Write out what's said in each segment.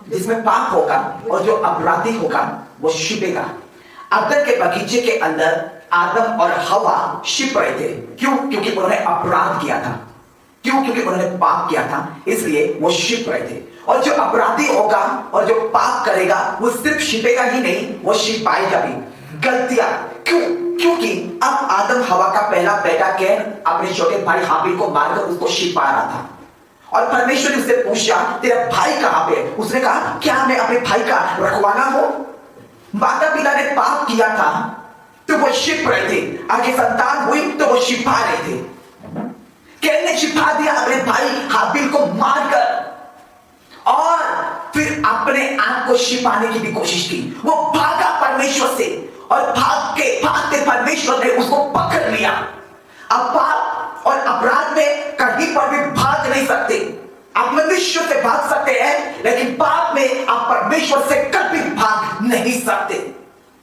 जिसमें पाप होगा और जो अपराधी होगा वो छिपेगा। अदन के बगीचे के अंदर आदम और हवा छिप रहे थे। क्यों? क्योंकि उन्होंने अपराध किया था। क्यों? क्योंकि उन्होंने पाप किया था, इसलिए वो छिप रहे थे। और जो अपराधी होगा और जो पाप करेगा वो सिर्फ छिपेगा ही नहीं, वो छिपाएगा भी। गलतियां क्यों? क्योंकि अब आदम हवा का पहला बेटा कैन अपने छोटे भाई हाबिल को मारकर उसको छिपा रहा था। और परमेश्वर ने उससे पूछा, तेरा भाई कहां पे? उसने कहा, क्या मैं अपने भाई का रखवाला हूं? माता पिता ने पाप किया था तो वो छिप रहे थे, आगे संतान हुई तो वो छिपा रहे थे। कैन ने छिपा दिया अपने भाई हाबिल को मारकर, और फिर अपने आप को छिपाने की भी कोशिश की। वो भागा परमेश्वर से, और भागते परमेश्वर ने उसको पकड़ लिया। अब पाप और अपराध में कहीं पर भी भाग नहीं सकते। आप मनुष्य से भाग सकते हैं, लेकिन पाप में आप परमेश्वर से कभी भाग नहीं सकते।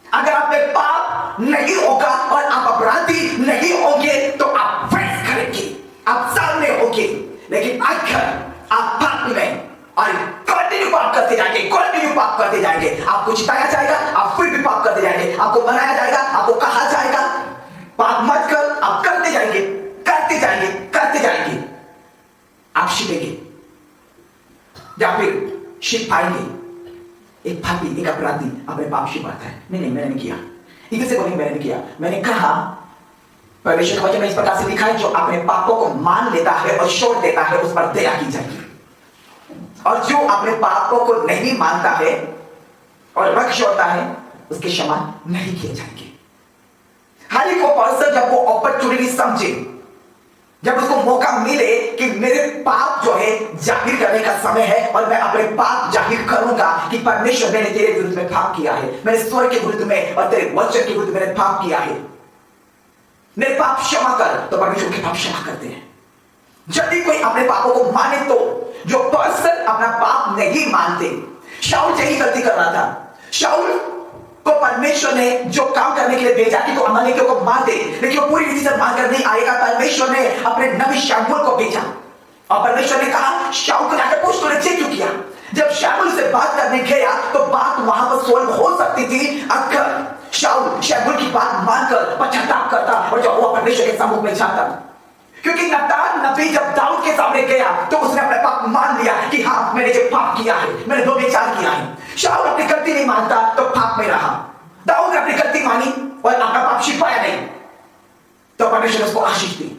अगर आप में पाप नहीं होगा और आप अपराधी नहीं होंगे तो आप फेस करेंगे, आप सामने होंगे। लेकिन अगर आप पाप में और कंटिन्यू पाप करते जाएंगे, आपको चिताया जाएगा, आप फिर भी पाप करते जाएंगे, आपको बनाया जाएगा, आपको कहा जाएगा पाप मत कर, आप करते जाएंगे, आप छिपेंगे या फिर छिप पाएंगे। एक पापी, एक अपराधी अपने पाप छिपाता है, नहीं मैंने नहीं किया। इधर से बोलेंगे मैंने नहीं किया। मैंने कहा परमेश्वर का वचन में इस प्रकार से लिखा है, जो अपने पापों को मान लेता है और छोड़ देता है उस पर दया की जाएगी, और जो अपने पापों को नहीं मानता है और रख छोड़ता है उसके क्षमा नहीं किए जाएंगे। हर एक पर्सन जब वो अपॉर्चुनिटी समझे, जब उसको मौका मिले कि मेरे पाप जो है जाहिर करने का समय है और मैं अपने पाप जाहिर करूंगा कि परमेश्वर मैंने तेरे विरुद्ध में पाप किया है, मैंने स्वर्ग के विरुद्ध में और तेरे वचन के विरुद्ध मैंने पाप किया है, मेरे पाप क्षमा कर, तो परमेश्वर के पाप क्षमा करते हैं। यदि कोई अपने पापों को माने तो, जो पर्सन अपना पाप नहीं मानते, शाऊल यही गलती कर रहा था। शाऊल को परमेश्वर ने जो काम करने के लिए भेजा कि तो अमालेकियों को मार दे, लेकिन वो पूरी रीति से मारकर नहीं आएगा। परमेश्वर ने अपने नबी शमूएल को भेजा और परमेश्वर ने कहा, शाऊल को जाकर पूछ, तूने ये क्यों किया? जब शमूएल से बात करने गया तो बात वहां पर सोल्व हो सकती थी अगर शाऊल शमूएल की बात मानकर पश्चाताप करता और जब वो परमेश्वर के सम्मुख में जाता। क्योंकि नातान नबी जब दाऊद के सामने गया तो उसने अपने पाप मान लिया कि हाँ मैंने ये पाप किया है, मैंने व्यभिचार किया है। शाऊल अपनी गलती नहीं मानता तो पाप में रहा। दाऊद ने अपनी गलती मानी और अपना पाप छिपाया नहीं, तो परमेश्वर ने उसको आशीष दी।